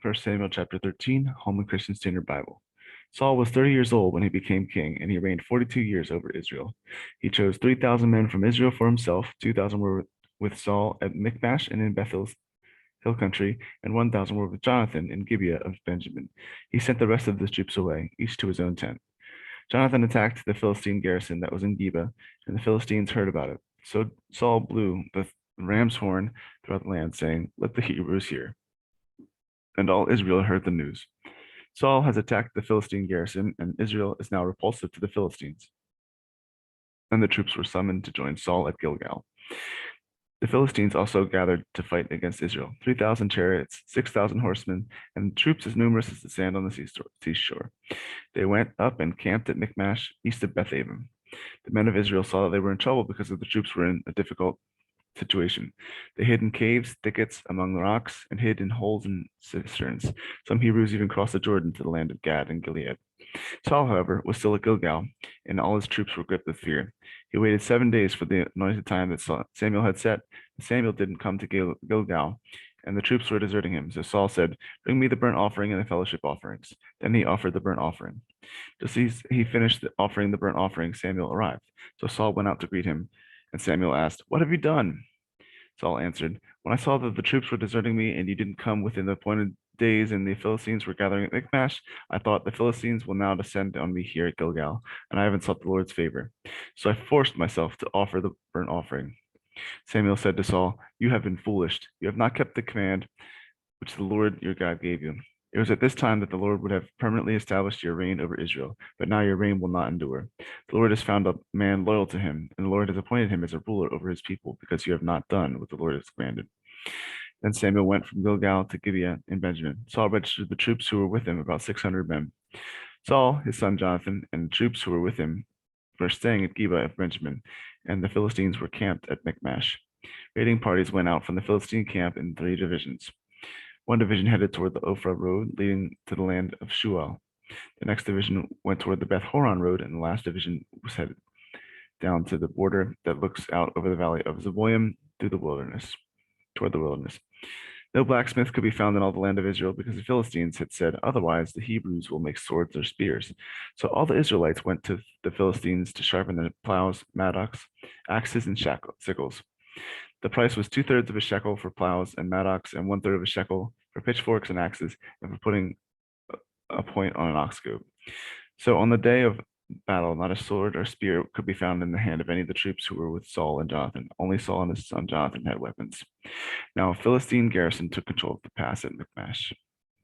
1 Samuel chapter 13, Holman Christian Standard Bible. Saul was 30 years old when he became king, and he reigned 42 years over Israel. He chose 3,000 men from Israel for himself. 2,000 were with Saul at Michmash and in Bethel's hill country, and 1,000 were with Jonathan in Gibeah of Benjamin. He sent the rest of the troops away, each to his own tent. Jonathan attacked the Philistine garrison that was in Geba, and the Philistines heard about it. So Saul blew the ram's horn throughout the land, saying, "Let the Hebrews hear." And all Israel heard the news. Saul has attacked the Philistine garrison, and Israel is now repulsive to the Philistines. And the troops were summoned to join Saul at Gilgal. The Philistines also gathered to fight against Israel 3,000 chariots, 6,000 horsemen, and troops as numerous as the sand on the seashore. They went up and camped at Michmash, east of Bethaven. The men of Israel saw that they were in trouble because the troops were in a difficult situation. They hid in caves, thickets, among the rocks, and hid in holes and cisterns. Some Hebrews even crossed the Jordan to the land of Gad and Gilead. Saul, however, was still at Gilgal, and all his troops were gripped with fear. He waited 7 days for the anointed time that Samuel had set. Samuel didn't come to Gilgal, and the troops were deserting him. So Saul said, "Bring me the burnt offering and the fellowship offerings." Then he offered the burnt offering. Just as he finished offering the burnt offering, Samuel arrived. So Saul went out to greet him, and Samuel asked, "What have you done?" Saul answered, "When I saw that the troops were deserting me and you didn't come within the appointed days and the Philistines were gathering at Michmash, I thought the Philistines will now descend on me here at Gilgal, and I haven't sought the Lord's favor. So I forced myself to offer the burnt offering." Samuel said to Saul, "You have been foolish. You have not kept the command which the Lord your God gave you. It was at this time that the Lord would have permanently established your reign over Israel, but now your reign will not endure. The Lord has found a man loyal to him, and the Lord has appointed him as a ruler over his people, because you have not done what the Lord has commanded." Then Samuel went from Gilgal to Gibeah in Benjamin. Saul registered the troops who were with him, about 600 men. Saul, his son Jonathan, and the troops who were with him were staying at Gibeah of Benjamin, and the Philistines were camped at Michmash. Raiding parties went out from the Philistine camp in 3 divisions. One division headed toward the Ophrah road, leading to the land of Shual. The next division went toward the Beth Horon road, and the last division was headed down to the border that looks out over the valley of Zeboim through the wilderness, toward the wilderness. No blacksmith could be found in all the land of Israel because the Philistines had said, "Otherwise, the Hebrews will make swords or spears." So all the Israelites went to the Philistines to sharpen their plows, mattocks, axes, and sickles. The price was 2/3 of a shekel for plows and mattocks, and 1/3 of a shekel for pitchforks and axes, and for putting a point on an ox goad. So on the day of battle, not a sword or spear could be found in the hand of any of the troops who were with Saul and Jonathan. Only Saul and his son Jonathan had weapons. Now a Philistine garrison took control of the pass at Michmash.